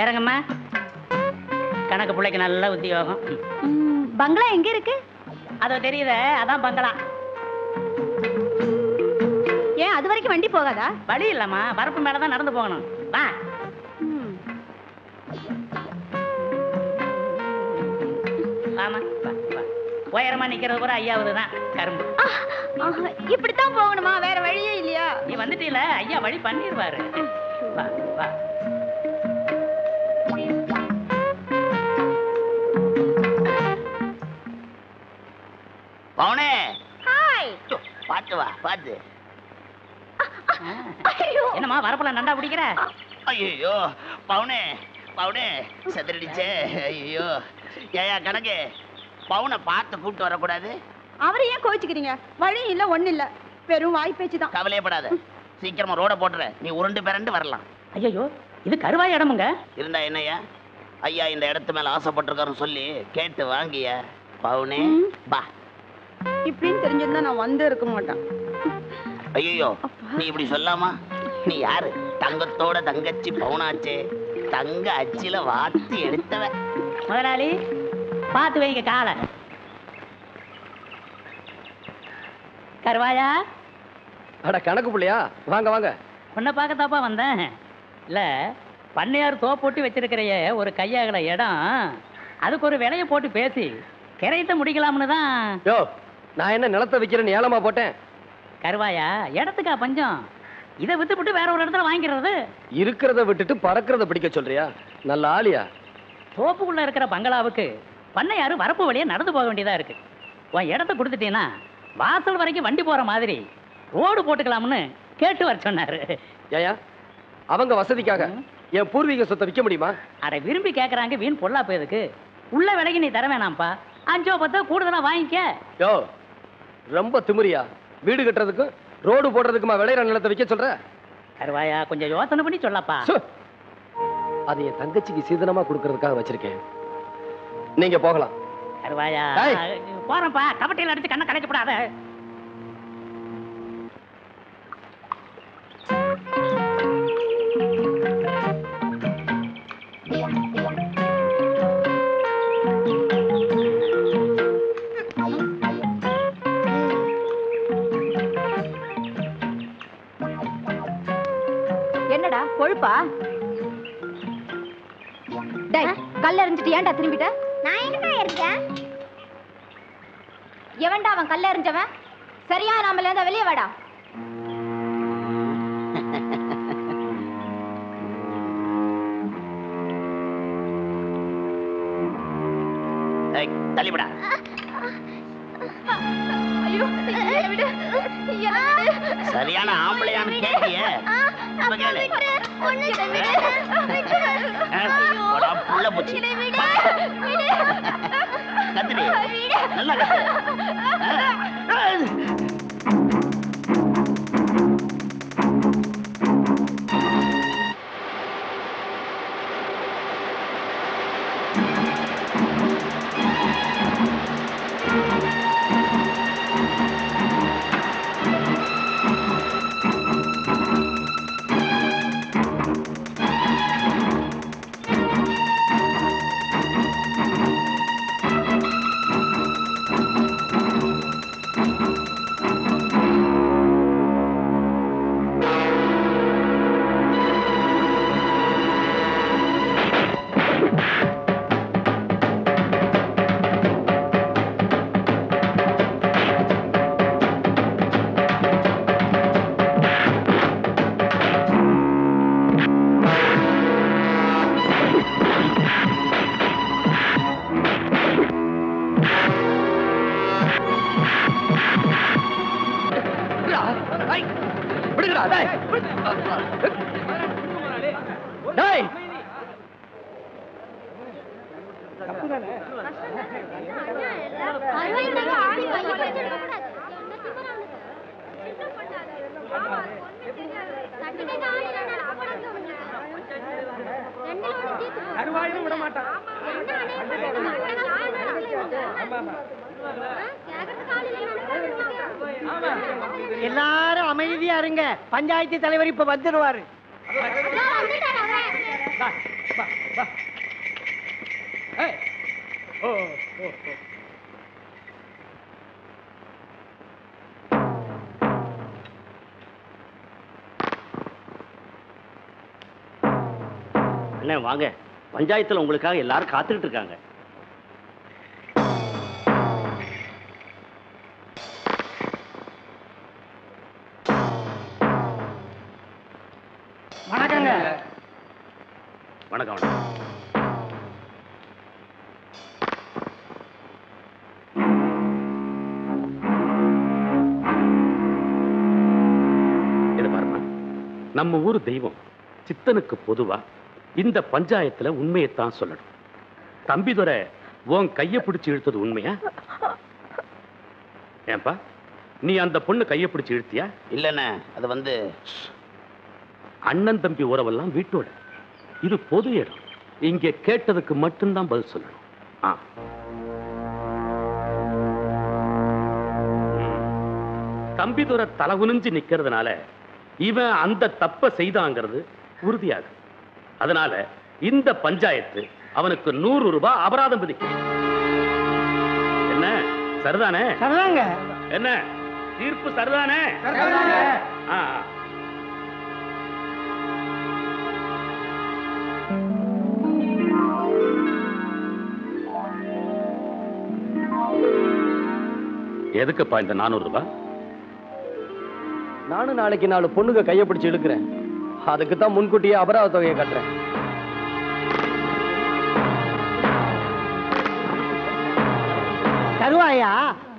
இறங்கம்மா. கணக்கு பிள்ளைக்கு நல்ல உத்தியோகம். பங்களா எங்க இருக்கு? அதோ தெரியுத, அதான் பங்களா. ஏன் அது வரைக்கும் வண்டி போகாதா? வழி இல்லம்மா, வரப்பு மேலதான் நடந்து போகணும். வா. ஆமா, உயரமா நிக்கிறது கூட ஐயாவது தான் கரும்பு. இப்படித்தான் போகணுமா? வேற வழியே இல்லையா? நீ வந்துட்டீல, ஐயா வழி பண்ணிடுவாரு. வா வா. பவுனே, ஹாய். பாத்து வா, பாத்து. என்னம்மா வரப்புல நண்டா பிடிக்கிற? ஐயோ பவுனே, பவுனே செதறிடுச்சே. ஐயோ ஏயா கணக்கு, பவுனை பார்த்து கூப்பிட்டு வரக்கூடாது? அவரை ஏன் கோச்சுக்கிறீங்க? வழி இல்ல, ஒண்ணு இல்ல, வெறும் வாய் பேச்சு தான். கவலையப்படாத, சீக்கிரமா ரோட போட்டுற. நீ உருண்டு பிறண்டு வரலாம். ஐயோ, இது கருவாய் இடமுங்க. இருந்தா என்னையா, ஐயா இந்த இடத்து மேல ஆசைப்பட்டிருக்காருன்னு சொல்லி கேட்டு வாங்கிய. பவுனே பா. இப்படின்னு தெரிஞ்சிருந்தா நான் வந்து இருக்க மாட்டேன். ஐயோ, நீ இப்படி சொல்லாமா? நீ யாரு? தங்கத்தோட தங்கச்சி பவுனாச்சே, தங்க அச்சில வாத்தி எடுத்தவ. முதலாளி பார்த்து வைங்க காலை. கருவாயா? அட கணக்கு பிள்ளையா, வாங்க வாங்க. உன்னை பார்க்கத்தாப்பா வந்தேன். இல்ல, பண்ணையார் தோப்போட்டு வச்சிருக்கிறைய ஒரு கையாகல இடம், அதுக்கு ஒரு விலையை போட்டு பேசி கிரையத்தை முடிக்கலாம்னு தான். யோ, நான் என்ன நிலத்தை வைக்கிறேன்னு ஏலமா போட்டேன்? கருவாயா, இடத்துக்கா பஞ்சம்? இதை வித்துப்பட்டு வேற ஒரு இடத்துல வாங்கிக்கிறது. இருக்கிறத விட்டுட்டு பறக்கிறத பிடிக்க சொல்றியா? நல்ல ஆளியா? தோப்புக்குள்ள இருக்கிற பங்களாவுக்கு பண்ணையாரு வரப்பு வழியா நடந்து போக வேண்டியதா இருக்கு. உன் இடத்த கொடுத்துட்டீங்கன்னா வாசல் வரைக்கும் வண்டி போற மாதிரி ரோடு போட்டுக்கலாம்னு கேட்டு வர சொன்னாரு. ஏயா, அவங்க வசதிக்காக என் பூர்வீக சொத்தை விற்க முடியுமா? அதை விரும்பி கேட்கறாங்க, வீண் பொல்லா போயதுக்கு. உள்ள விலைக்கு நீ தர வேணாம்ப்பா, 5-10 கூடுதலா வாங்கிக்க. யோ, ரொம்ப திமிரியா? வீடு கட்டுறதுக்கும் ரோடு போடுறதுக்குமா விளையிற நிலத்தை விற்க சொல்ற? கருவாயா, கொஞ்சம் யோசனை பண்ணி சொல்லப்பா. அது என் தங்கச்சிக்கு சீதனமா கொடுக்கறதுக்காக வச்சிருக்கேன். நீங்க போகலாம். கருவாயா, போறப்பா. கபட்டையில் அடிச்சு கண்ணை கலைக்கப்படாத. என்னடா கொழுப்பா? டேய், கல்ல எறிஞ்சிட்டு ஏன்டா திரும்பிட்ட? நான் எங்கடா இருக்கேன்? எவன்டா அவன் கல்ல எறிஞ்சவன்? சரியா நாமல இருந்தா வெளியே வாடா. தள்ளிவிடா. ஐயோ, விடு. சரியான ஆம்பளையான்னு கேட்டியே. புள்ள பூச்சி கத்துடி, நல்லா கத்து. எல்லாரும் அமைதியா இருங்க, பஞ்சாயத்து தலைவர் இப்ப வந்துடுவாரு. அண்ணே வாங்க, பஞ்சாயத்துல உங்களுக்காக எல்லாரும் காத்துக்கிட்டு இருக்காங்க. வணக்கங்க. வணக்கம் வணக்கம். இது பாருமா, நம்ம ஊர் தெய்வம் சித்தனுக்கு பொதுவா இந்த பஞ்சாயத்துல உண்மையைத்தான் சொல்லணும். தம்பிதுரை உன் கைய பிடிச்சு இழுத்தது உண்மையா? ஏன்பா, நீ அந்த பொண்ணு கைய பிடிச்சு இழுத்தியா? இல்லண்ணே, அது வந்து அண்ணன் தம்பி உறவெல்லாம் வீட்டோட, இது பொது இடம். இங்க கேட்டதுக்கு மட்டும்தான் பதில் சொல்லணும். தம்பிதுரை தலை குனிஞ்சு நிக்கிறதுனால இவன் அந்த தப்ப செய்தாங்கிறது உறுதியாகும். அதனால இந்த பஞ்சாயத்து அவனுக்கு 100 ரூபாய் அபராதம் விதிக்கும். என்ன சரிதானே? என்ன தீர்ப்பு சரிதானே? எதுக்குப்பா இந்த 400 ரூபாய்? நானும் நாளைக்கு 4 பொண்ணுங்க கையை பிடிச்சு இழுக்கிறேன். அதுக்கு தான் முன்கூட்டியே அபராத தொகையை கட்டுறேன். தருவாயா,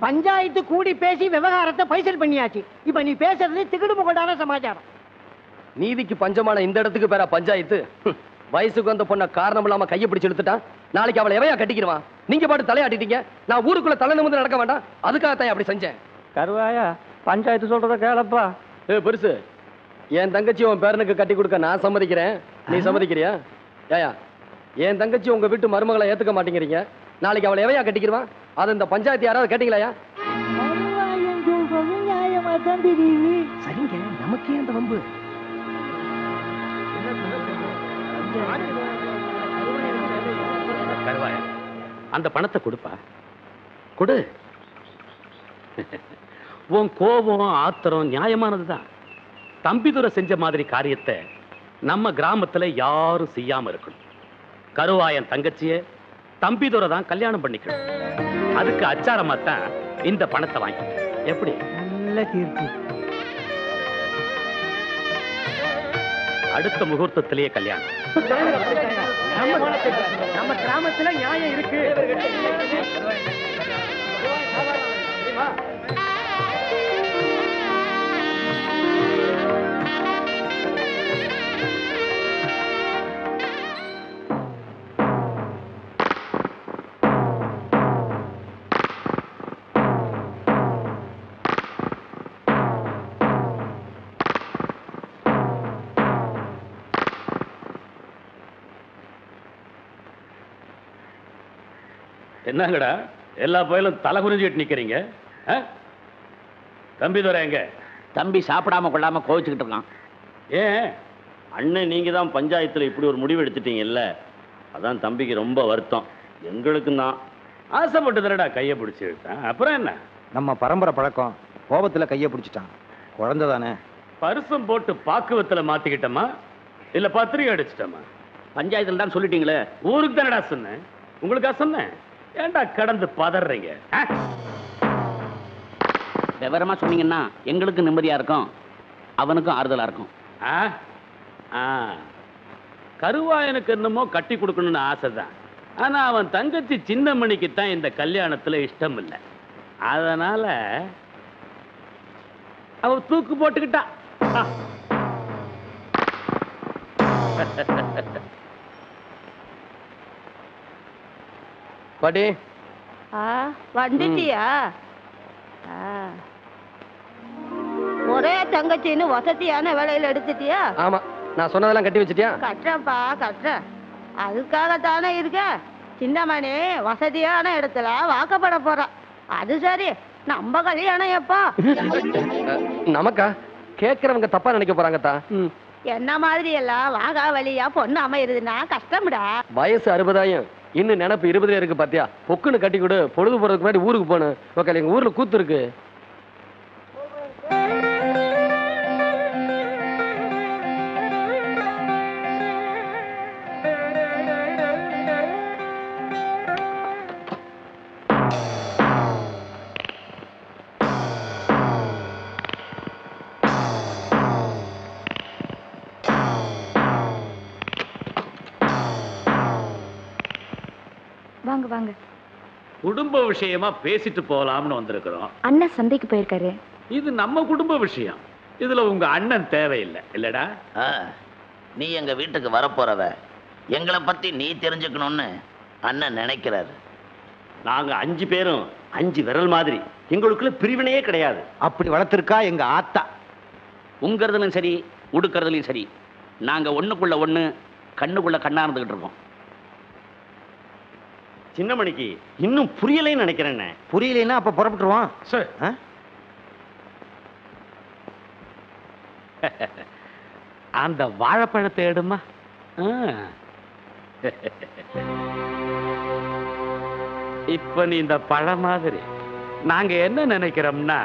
பஞ்சாயத்து கூடி பேசி விவகாரத்தை பைசல் பண்ணியாச்சு. இப்ப நீ பேசுறது திகுடு முகடான சமாச்சாரம். நீதிக்கு பஞ்சமான இந்த இடத்துக்கு பேரா பஞ்சாயத்து? வயசுக்கு வந்த பொண்ண காரணம் இல்லாம கையை பிடிச்சு இழுத்துட்டான். நாளைக்கு அவளை எவையா கட்டிக்கிடுவான்? நீங்க பாட்டு தலையாட்டிட்டீங்க. நான் ஊருக்குள்ள தலை நிமிர்ந்து நடக்க வேண்டாம், அதுக்காகத்தான் அப்படி செஞ்சேன். கருவாயா, பஞ்சாயத்து சொல்றத கேளப்பா. பெருசு, என் தங்கச்சி உன் பேரனுக்கு கட்டி கொடுக்க நான் சம்மதிக்கிறேன். நீ சம்மதிக்கிறியா? ஏயா, என் தங்கச்சி உங்க வீட்டு மருமகளை ஏத்துக்க மாட்டேங்கிறீங்க. நாளைக்கு அவளை எவையா கட்டிக்கிடுவான்? அது இந்த பஞ்சாயத்து யாராவது கேட்டீங்களாயா? சரிங்க, நமக்கே அந்த வம்பு. கருவாயா, அந்த பணத்தை கொடுப்பா, கொடு. உன் கோபம் ஆத்திரம் நியாயமானதுதான். தம்பிதுரை செஞ்ச மாதிரி காரியத்தை நம்ம கிராமத்துல யாரும் செய்யாம இருக்கணும். கருவாயன் தங்கச்சிய தம்பிதுரை தான் கல்யாணம் பண்ணிக்கணும். அதுக்கு அச்சாரமா தான் இந்த பணத்தை வாங்கிட்டேன். எப்படி? நல்ல தீர்ப்பு. அடுத்த முகூர்த்தத்திலேயே கல்யாணம். நம்ம கிராமத்துல நியாயம் இருக்கு. என்னங்கடா எல்லா பயிலும் தலை குறிஞ்சிட்டு நிக்கிறீங்க? தம்பிதுரை எங்க? தம்பி சாப்பிடாம கொள்ளாம கோவிச்சுக்கிட்டு இருக்கான். ஏன் அண்ணன் நீங்க தான் பஞ்சாயத்துல இப்படி ஒரு முடிவு எடுத்துட்டீங்கல்ல, அதான் தம்பிக்கு ரொம்ப வருத்தம். எங்களுக்கும் தான். ஆசைப்பட்டு தரடா கையை பிடிச்சி இழுத்தான். அப்புறம் என்ன? நம்ம பரம்பரை பழக்கம். கோபத்துல கையை பிடிச்சிட்டான். குழந்தை தானே. பரிசம் போட்டு பாக்குவத்துல மாத்திக்கிட்டோமா இல்ல பத்திரிகை அடிச்சிட்டோமா? பஞ்சாயத்துல தான் சொல்லிட்டீங்களே. ஊருக்கு தானடா சொன்னேன், உங்களுக்கா சொன்னேன்? ஏன்டா கடந்து பதறீங்க? விவரமா சொன்னீங்கன்னா எங்களுக்கு நிம்மதியா இருக்கும், அவனுக்கும் ஆறுதலா இருக்கும். கருவாயனுக்கு என்னமோ கட்டி கொடுக்கணும்னு ஆசைதான். ஆனா அவன் தங்கச்சி சின்னமணிக்கு தான் இந்த கல்யாணத்துல இஷ்டம் இல்லை. அதனால அவ தூக்கு போட்டுக்கிட்டா. பாட்டி, வந்துட்டியா? ஒரே தங்கச்சின்னு வசதியான வேலையில எடுத்துட்டியா? ஆமா, நான் சொன்னதெல்லாம் கட்டி வச்சிட்டியா? கட்டுறப்பா கட்டுறேன். அதுக்காகத்தானே இருக்க. சின்னமணி வசதியான இடத்துல வாக்கப்பட போற. அது சரி, நம்ம கல்யாணம் எப்பா? நமக்கா? கேட்கறவங்க தப்பா நினைக்க போறாங்கத்தா. என்ன மாதிரி எல்லாம் வாகா வழியா பொண்ணு அமையுதுன்னா கஷ்டம்டா. வயசு 60 இன்னும் நினப்பு 20 இருக்கு பாத்தியா? பொக்குன்னு கட்டி கொடு, பொழுது போறதுக்கு முன்னாடி ஊருக்கு போகணும். ஓகே, எங்க ஊர்ல கூத்து இருக்கு. வாங்க வாங்க. குடும்ப விஷயமா பேசிட்டு போலாம்னு வந்திருக்கிறோம். அண்ணன் சந்தைக்கு போயிருக்காரு. இது நம்ம குடும்ப விஷயம். இதுல உங்க அண்ணன் தேவையில்லை இல்லடா? நீ எங்க வீட்டுக்கு வரப்போறவ, எங்களை பத்தி நீ தெரிஞ்சுக்கணும்னு அண்ணன் நினைக்கிறாரு. நாங்க 5 பேரும் 5 விரல் மாதிரி, எங்களுக்குள்ள பிரிவினையே கிடையாது. அப்படி வளர்த்திருக்கா எங்க ஆத்தா. உங்கிறதுலும் சரி உடுக்கிறதுலையும் சரி நாங்க ஒண்ணுக்குள்ள ஒண்ணு கண்ணுக்குள்ள கண்ணா இருந்துகிட்டு இருக்கோம். சின்னமணிக்கு இன்னும் புரியலைன்னு நினைக்கிறேன்னு. புரியலைன்னா அப்ப புறப்பட்டுருவான். சரி. அந்த வாழைப்பழத்தை எடுமா. இப்ப நீ இந்த பழம் மாதிரி நாங்க என்ன நினைக்கிறோம்னா